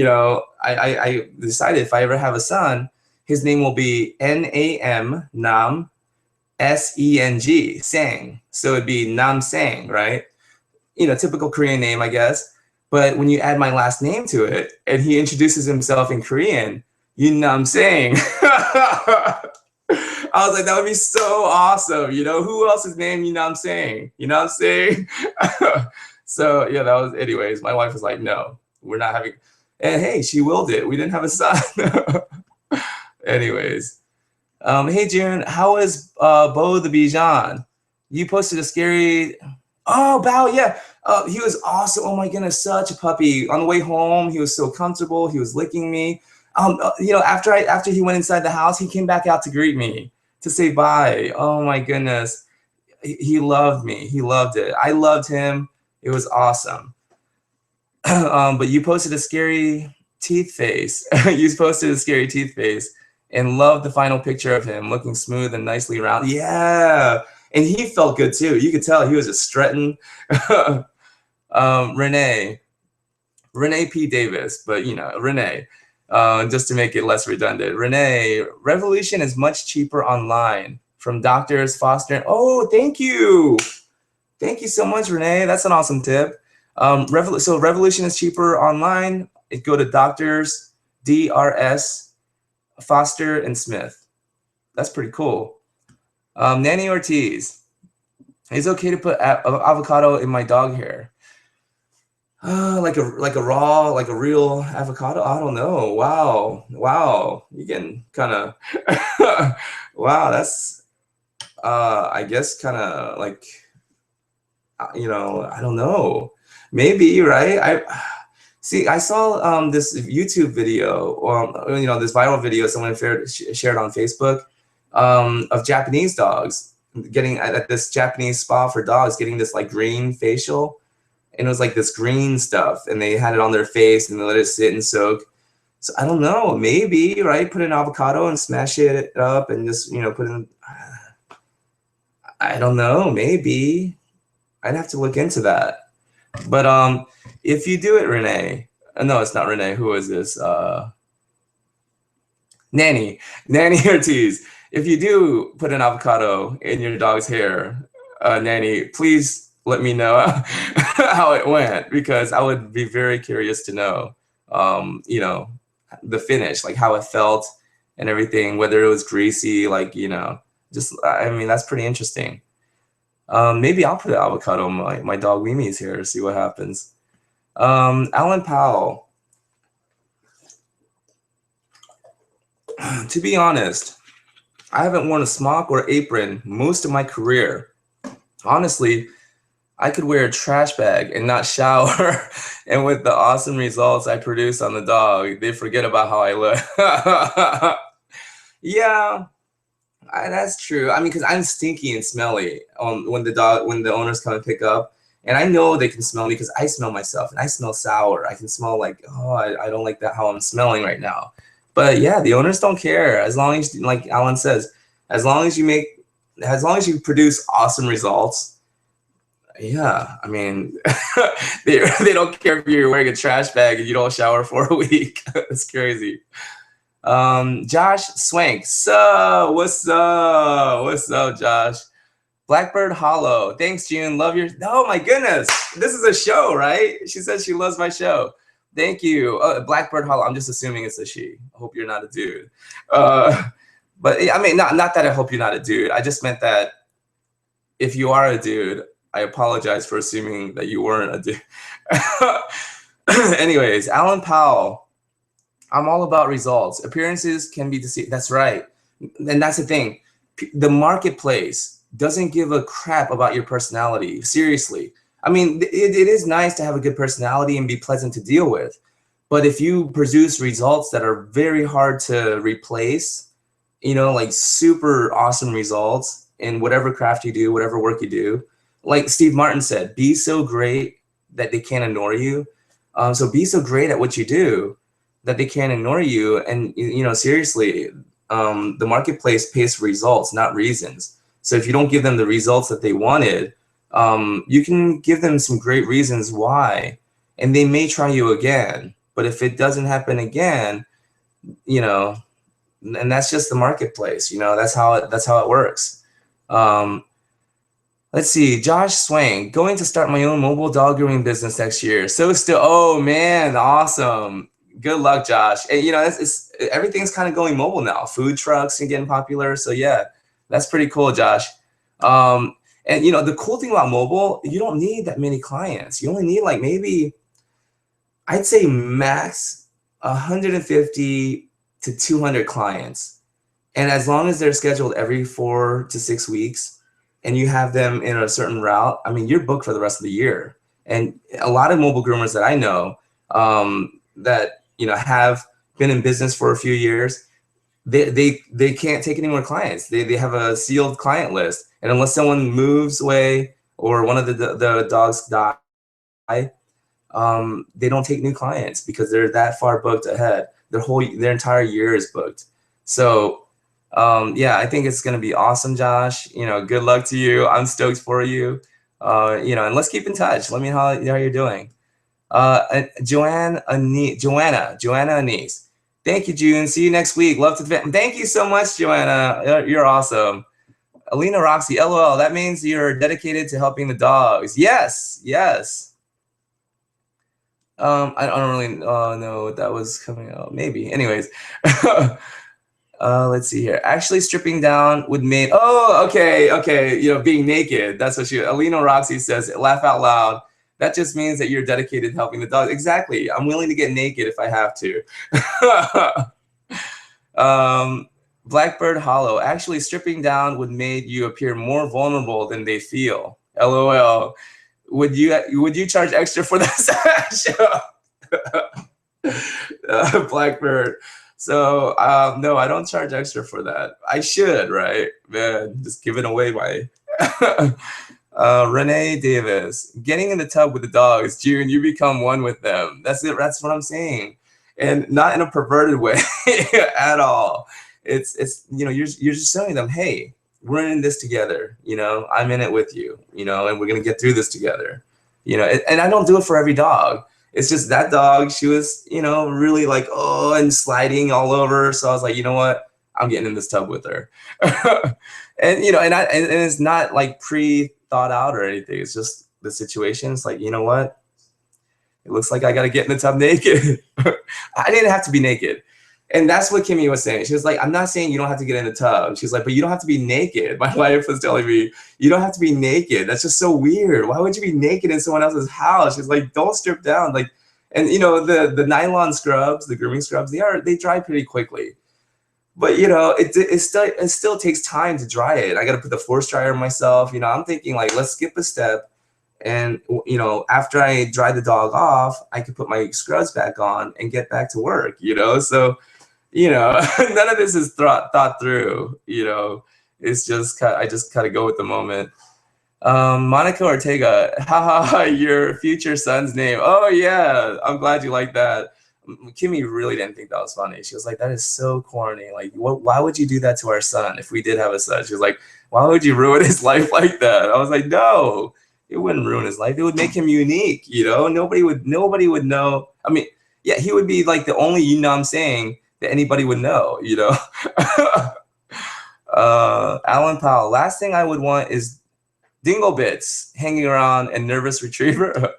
I decided if I ever have a son, his name will be N-A-M, Nam, S-E-N-G, Sang. So it'd be Nam Sang, right? Typical Korean name, I guess. But when you add my last name to it, and he introduces himself in Korean, Yoon Nam Sang. I was like, that would be so awesome. Who else is named Yoon Nam Sang? You know what I'm saying? So, yeah, that was, anyways, my wife was like, no, we're not having, and hey, she willed it. We didn't have a son. Anyways. Hey, June, how is Bo the Bijan? You posted a scary, oh, Bao, yeah. He was awesome. Oh my goodness, such a puppy. On the way home, he was so comfortable. He was licking me. After he went inside the house, he came back out to greet me, to say bye. Oh my goodness. He loved me. He loved it. I loved him. It was awesome. But you posted a scary teeth face. You posted a scary teeth face and loved the final picture of him looking smooth and nicely round. Yeah. And he felt good too. You could tell he was just strutting. Renee, Renee P. Davis, but you know, Renee, just to make it less redundant. Renee, Revolution is much cheaper online from doctors, Foster. Oh, thank you. Thank you so much, Renee. That's an awesome tip. So Revolution is cheaper online. Go to doctors, DRS, Foster, and Smith. That's pretty cool. Nanny Ortiz, it's okay to put avocado in my dog hair. Like a raw, like a real avocado. I don't know. Wow. You can kind of wow. That's I guess kind of like you know, I don't know. Maybe, right? I saw this YouTube video, or you know, this viral video someone shared on Facebook of Japanese dogs getting at this Japanese spa for dogs getting this like green facial, and it was like this green stuff, and they had it on their face and they let it sit and soak. So I don't know, maybe, right? Put an avocado and smash it up and just, you know, put in. I don't know, maybe. I'd have to look into that. But if you do it, Renee, no, it's not Renee. Who is this? Nanny Ortiz. If you do put an avocado in your dog's hair, Nanny, please let me know how it went, because I would be very curious to know, you know, the finish, like how it felt and everything, whether it was greasy, like, you know, just, I mean, that's pretty interesting. Maybe I'll put an avocado on my dog Mimi's hair, see what happens. Alan Powell. To be honest, I haven't worn a smock or apron most of my career. Honestly, I could wear a trash bag and not shower. And with the awesome results I produce on the dog, they forget about how I look. Yeah. That's true. I mean, because I'm stinky and smelly when the owners come and pick up, and I know they can smell me because I smell myself, and I smell sour. I can smell like, oh, I don't like that how I'm smelling right now. But yeah, the owners don't care, as long as, like Alan says, as long as you produce awesome results. Yeah, I mean, they don't care if you're wearing a trash bag and you don't shower for a week. It's crazy. Josh Swank, what's up, Josh? Blackbird Hollow, thanks, June. Love your, oh my goodness, this is a show, right? She said she loves my show. Thank you. Blackbird Hollow, I'm just assuming it's a she. I hope you're not a dude. But I mean, not that I hope you're not a dude. I just meant that if you are a dude, I apologize for assuming that you weren't a dude. Anyways, Alan Powell, I'm all about results. Appearances can be deceived. That's right. And that's the thing. The marketplace doesn't give a crap about your personality. Seriously. I mean, it is nice to have a good personality and be pleasant to deal with. But if you produce results that are very hard to replace, you know, like super awesome results in whatever craft you do, whatever work you do, like Steve Martin said, be so great that they can't ignore you. So be so great at what you do that they can't ignore you. And, you know, seriously, the marketplace pays for results, not reasons. So if you don't give them the results that they wanted, you can give them some great reasons why, and they may try you again. But if it doesn't happen again, you know, and that's just the marketplace, you know, that's how it works. Let's see, Josh Swain, going to start my own mobile dog grooming business next year. So still, oh man, awesome. Good luck, Josh. And you know, everything's kind of going mobile now. Food trucks are getting popular. So yeah, that's pretty cool, Josh. And you know, the cool thing about mobile, you don't need that many clients. You only need like maybe, I'd say max 150 to 200 clients. And as long as they're scheduled every 4 to 6 weeks and you have them in a certain route, I mean, you're booked for the rest of the year. And a lot of mobile groomers that I know that, you know, have been in business for a few years, they can't take any more clients. They have a sealed client list. And unless someone moves away or one of the dogs die, they don't take new clients because they're that far booked ahead. Their entire year is booked. So yeah, I think it's going to be awesome, Josh. You know, good luck to you. I'm stoked for you. You know, and let's keep in touch. Let me know how you're doing. Joanna Anise. Thank you, June. See you next week. Love to the family. Thank you so much, Joanna. You're awesome. Alina Roxy, LOL. That means you're dedicated to helping the dogs. Yes, yes. I don't really know what that was coming out. Maybe. Anyways. Let's see here. Actually, stripping down would make. Oh, okay. You know, being naked. That's what she. Alina Roxy says. Laugh out loud. That just means that you're dedicated to helping the dog. Exactly. I'm willing to get naked if I have to. Blackbird Hollow. Actually, stripping down would make you appear more vulnerable than they feel. LOL. Would you charge extra for that show? Blackbird. So no, I don't charge extra for that. I should, right? Man, just giving away my. Renee Davis, getting in the tub with the dogs, June, you become one with them. That's it. That's what I'm saying, and not in a perverted way at all. It's you know, you're just showing them, hey, we're in this together. You know, I'm in it with you. You know, and we're gonna get through this together. You know, and I don't do it for every dog. It's just that dog. She was, you know, really like, oh, and sliding all over. So I was like, you know what? I'm getting in this tub with her. And you know, and it's not like pre-thought out or anything. It's just the situation. It's like, you know what? It looks like I got to get in the tub naked. I didn't have to be naked. And that's what Kimmy was saying. She was like, I'm not saying you don't have to get in the tub. She's like, but you don't have to be naked. My wife was telling me, you don't have to be naked. That's just so weird. Why would you be naked in someone else's house? She's like, don't strip down. Like, and you know, the nylon scrubs, the grooming scrubs, they dry pretty quickly. But you know, it still takes time to dry it. I got to put the force dryer myself. You know, I'm thinking like, let's skip a step. And, you know, after I dry the dog off, I could put my scrubs back on and get back to work, you know? So, you know, none of this is thought through, you know, it's just, I just kind of go with the moment. Monica Ortega, haha, your future son's name. Oh yeah, I'm glad you like that. Kimmy really didn't think that was funny. She was like, that is so corny. Like, why would you do that to our son if we did have a son? She was like, why would you ruin his life like that? I was like, no, it wouldn't ruin his life. It would make him unique, you know? Nobody would know. I mean, yeah, he would be like the only, you know what I'm saying, that anybody would know, you know? Alan Powell, last thing I would want is dingle bits hanging around and nervous retriever.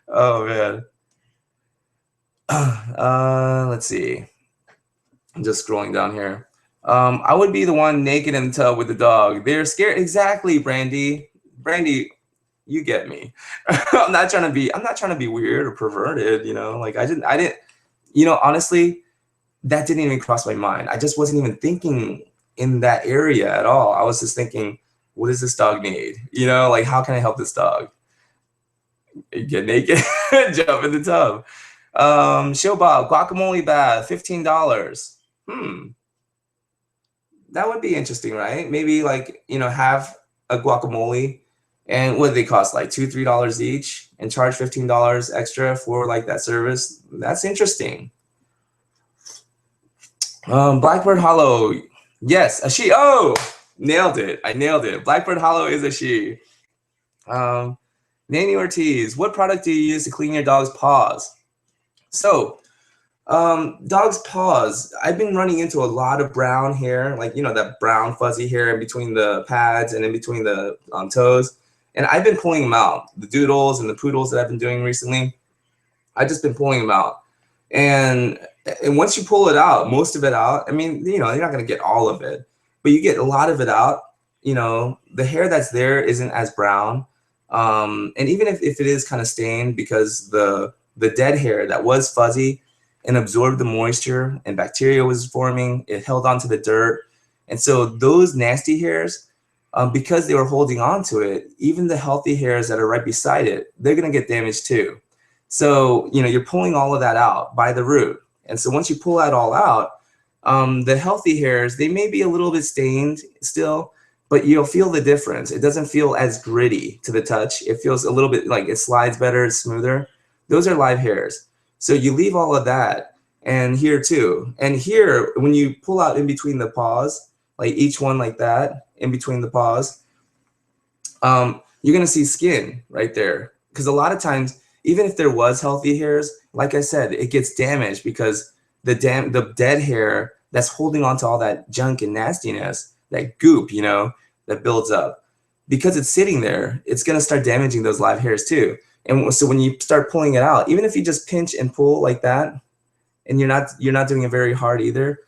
Oh, man. Let's see. I'm just scrolling down here. I would be the one naked in the tub with the dog. They're scared. Exactly, Brandy. Brandy, you get me. I'm not trying to be weird or perverted, you know? Like I didn't, you know, honestly, that didn't even cross my mind. I just wasn't even thinking in that area at all. I was just thinking, what does this dog need? You know, like how can I help this dog? Get naked, jump in the tub. Show Bob, guacamole bath, $15. That would be interesting, right? Maybe like, you know, have a guacamole, and what do they cost? Like $2-3 each, and charge $15 extra for like that service. That's interesting. Blackbird Hollow, yes, a she. Oh, nailed it. I nailed it. Blackbird Hollow is a she. Nanny Ortiz, what product do you use to clean your dog's paws? So, dog's paws, I've been running into a lot of brown hair, like, you know, that brown fuzzy hair in between the pads and in between the toes. And I've been pulling them out. The doodles and the poodles that I've been doing recently, I've just been pulling them out. And once you pull it out, most of it out, I mean, you know, you're not going to get all of it, but you get a lot of it out. You know, the hair that's there isn't as brown. And even if it is kind of stained, because the dead hair that was fuzzy and absorbed the moisture and bacteria was forming, it held onto the dirt. And so those nasty hairs, because they were holding on to it, even the healthy hairs that are right beside it, they're going to get damaged too. So, you know, you're pulling all of that out by the root. And so once you pull that all out, the healthy hairs, they may be a little bit stained still, but you'll feel the difference. It doesn't feel as gritty to the touch. It feels a little bit like it slides better, it's smoother. Those are live hairs. So you leave all of that, and here too. And here, when you pull out in between the paws, like each one like that, in between the paws, you're gonna see skin right there. Because a lot of times, even if there was healthy hairs, like I said, it gets damaged because the dead hair that's holding on to all that junk and nastiness, that goop, you know, that builds up, because it's sitting there, it's going to start damaging those live hairs too. And so when you start pulling it out, even if you just pinch and pull like that, and you're not doing it very hard either,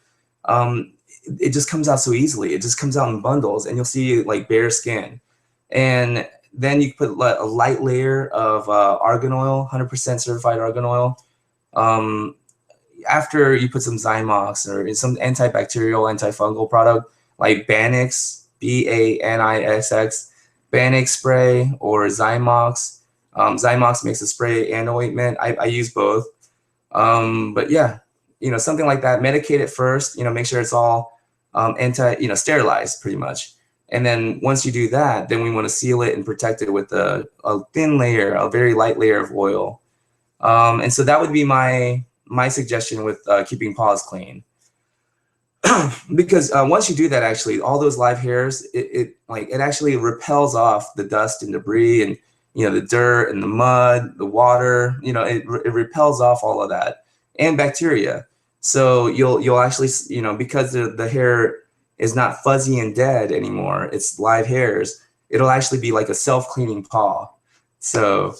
it just comes out so easily. It just comes out in bundles, and you'll see like bare skin. And then you put a light layer of argan oil, 100% certified argan oil. After you put some Zymox or some antibacterial, antifungal product like Banix, Banix, Banix spray, or Zymox. Zymox makes a spray and ointment. I use both. But yeah, you know, something like that. Medicate it first. You know, make sure it's all sterilized pretty much. And then once you do that, then we want to seal it and protect it with a thin layer, a very light layer of oil. And so that would be my suggestion with keeping paws clean. Because once you do that, actually, all those live hairs, it actually repels off the dust and debris and, you know, the dirt and the mud, the water, you know, it repels off all of that, and bacteria. So you'll actually, you know, because the hair is not fuzzy and dead anymore, it's live hairs, it'll actually be like a self-cleaning paw. So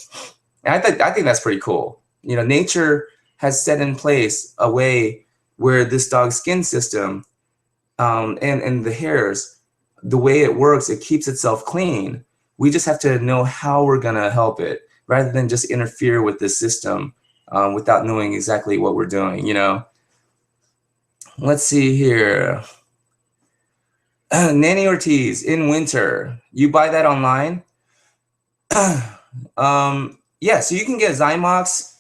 I think that's pretty cool. You know, nature has set in place a way where this dog's skin system and the hairs, the way it works, it keeps itself clean. We just have to know how we're gonna help it, rather than just interfere with this system without knowing exactly what we're doing, you know. Let's see here. Nanny Ortiz, in winter, you buy that online? Yeah, so you can get Zymox,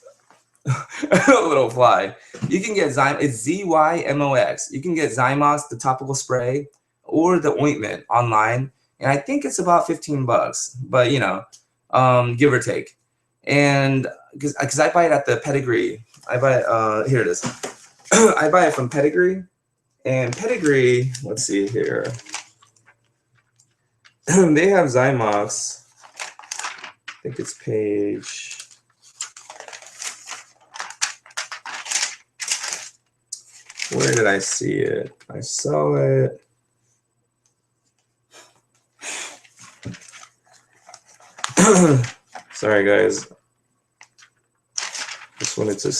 a little fly. You can get Zymox, it's ZYMOX. You can get Zymox, the topical spray, or the ointment online. And I think it's about 15 bucks, but you know, give or take. And because I buy it at the Pedigree. I buy it, here it is. I buy it from Pedigree. And Pedigree, let's see here. They have Zymox. I think it's page. Where did I see it? I saw it. Sorry, guys. Just wanted to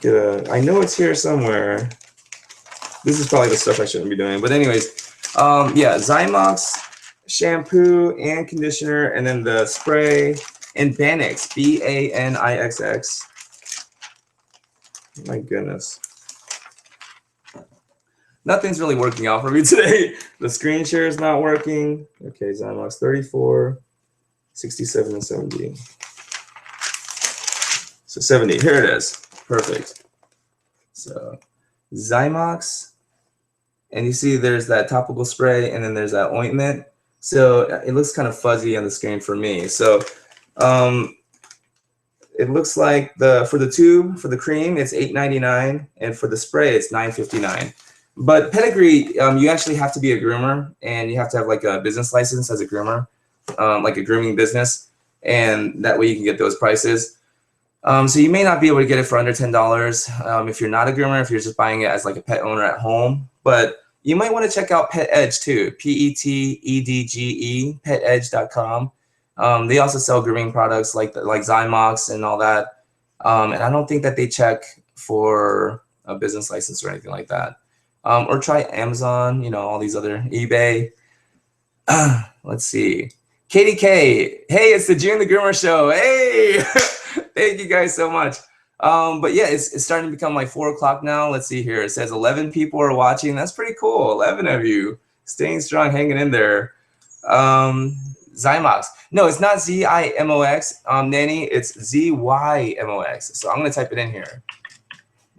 get a. I know it's here somewhere. This is probably the stuff I shouldn't be doing. But anyways, yeah, Zymox shampoo and conditioner, and then the spray, and Banix, Banix. My goodness. Nothing's really working out for me today. The screen share is not working. Okay, Zymox 34, 67, and 70. So 70, here it is. Perfect. So Zymox, and you see there's that topical spray, and then there's that ointment. So it looks kind of fuzzy on the screen for me. So it looks like for the tube, for the cream, it's $8.99, and for the spray, it's $9.59. But Pedigree, you actually have to be a groomer, and you have to have like a business license as a groomer, like a grooming business, and that way you can get those prices. So you may not be able to get it for under $10 if you're not a groomer, if you're just buying it as like a pet owner at home. But you might want to check out Pet Edge too, PETEDGE, petedge.com. They also sell grooming products like Zymox and all that. And I don't think that they check for a business license or anything like that. Or try Amazon, you know, all these other, eBay. Let's see. Katie K. Hey, it's the Jun the Groomer show. Hey, thank you guys so much. But yeah, it's starting to become like 4 o'clock now. Let's see here. It says 11 people are watching. That's pretty cool. 11 of you staying strong, hanging in there. Zymox. No, it's not ZIMOX, Nanny. It's ZYMOX. So I'm going to type it in here.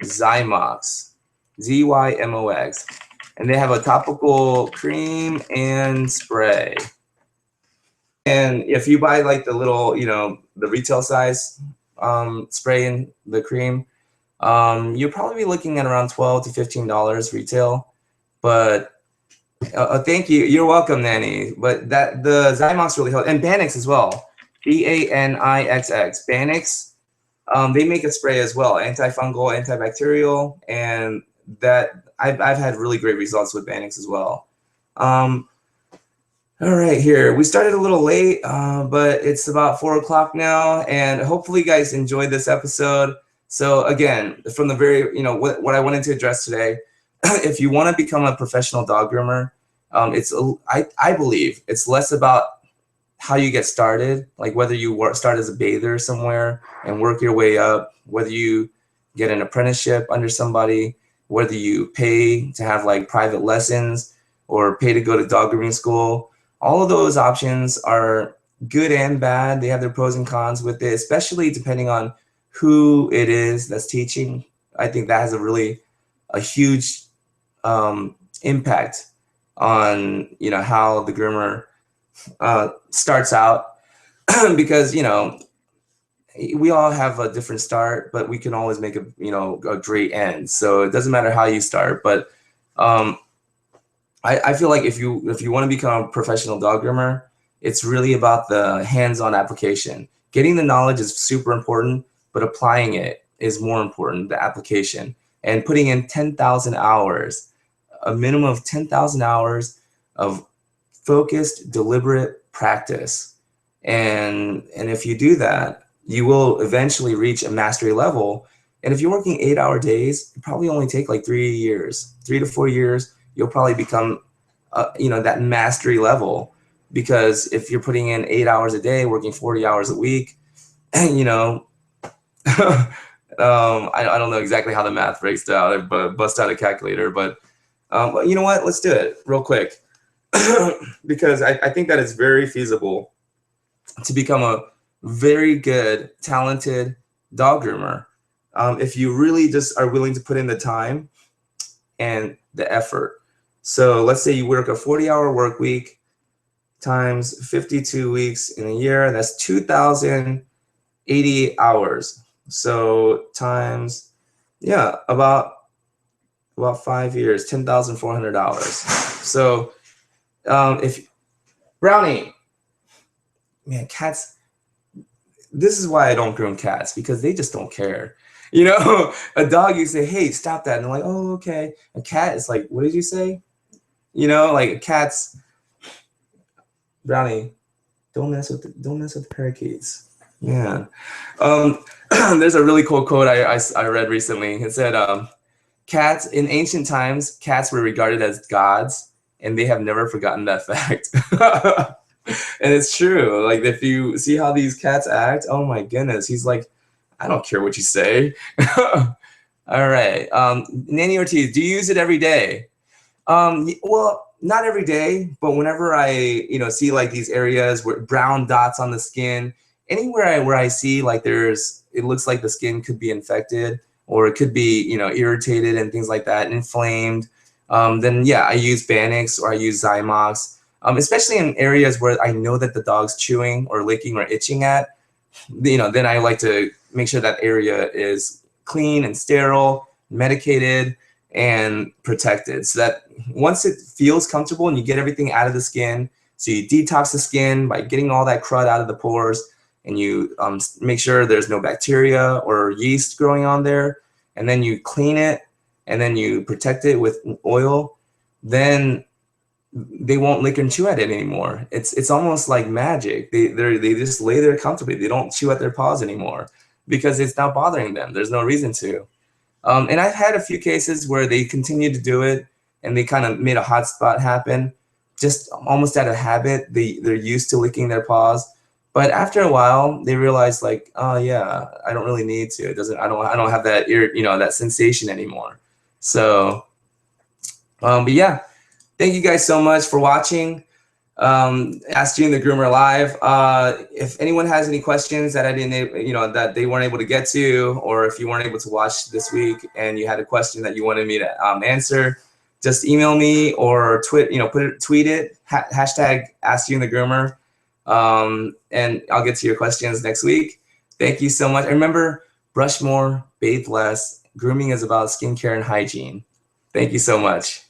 Zymox. ZYMOX. And they have a topical cream and spray. And if you buy like the little, you know, the retail size spray and the cream, you'll probably be looking at around $12 to $15 retail. But thank you. You're welcome, Nanny. But the Zymox really helps. And Banix as well. Banix. Banix. they make a spray as well, antifungal, antibacterial, and that I've had really great results with Banix as well. All right, here we started a little late, but it's about 4 o'clock now, and hopefully you guys enjoyed this episode. So again, from the very, what I wanted to address today, if you want to become a professional dog groomer, I believe it's less about how you get started, like whether you start as a bather somewhere and work your way up, whether you get an apprenticeship under somebody, whether you pay to have like private lessons or pay to go to dog grooming school. All of those options are good and bad. They have their pros and cons with it, especially depending on who it is that's teaching. I think that has a huge impact on how the groomer starts out, because we all have a different start, but we can always make a great end. So it doesn't matter how you start, but I feel like if you want to become a professional dog groomer, it's really about the hands-on application. Getting the knowledge is super important, but applying it is more important, the application. And putting in 10,000 hours, a minimum of 10,000 hours of focused, deliberate practice. And if you do that, you will eventually reach a mastery level. And if you're working 8-hour days, it probably only take like 3 to 4 years. You'll probably become, that mastery level, because if you're putting in 8 hours a day, working 40 hours a week, I don't know exactly how the math breaks down, but bust out a calculator. But you know what? Let's do it real quick, because I think that it's very feasible to become a very good, talented dog groomer if you really just are willing to put in the time and the effort. So let's say you work a 40-hour work week times 52 weeks in a year. That's 2,080 hours. So times, about 5 years, $10,400. So if Brownie, man, cats, this is why I don't groom cats, because they just don't care. A dog, you say, hey, stop that, and they're like, oh, okay. A cat is like, what did you say? Like a cat's, Brownie, don't mess with the parakeets. Yeah. There's a really cool quote I read recently. It said, cats, in ancient times, cats were regarded as gods, and they have never forgotten that fact. And it's true. Like, if you see how these cats act, oh my goodness, he's like, I don't care what you say. All right. Nanny Ortiz, do you use it every day? Well, not every day, but whenever I, see like these areas where brown dots on the skin, anywhere where I see like it looks like the skin could be infected, or it could be, irritated and things like that, inflamed, then yeah, I use Banix or I use Zymox, especially in areas where I know that the dog's chewing or licking or itching at, then I like to make sure that area is clean and sterile, medicated, and protected, so that once it feels comfortable and you get everything out of the skin, so you detox the skin by getting all that crud out of the pores, and you make sure there's no bacteria or yeast growing on there, and then you clean it, and then you protect it with oil, then they won't lick and chew at it anymore. It's almost like magic. They just lay there comfortably. They don't chew at their paws anymore because it's not bothering them. There's no reason to. And I've had a few cases where they continued to do it, and they kind of made a hot spot happen, just almost out of habit. They're used to licking their paws, but after a while, they realize like, oh yeah, I don't really need to. I don't have that that sensation anymore. So, but yeah, thank you guys so much for watching. Ask Jun the Groomer Live. If anyone has any questions that I didn't, that they weren't able to get to, or if you weren't able to watch this week and you had a question that you wanted me to answer, just email me or tweet it, hashtag Ask Jun the Groomer, and I'll get to your questions next week. Thank you so much. And remember, brush more, bathe less. Grooming is about skincare and hygiene. Thank you so much.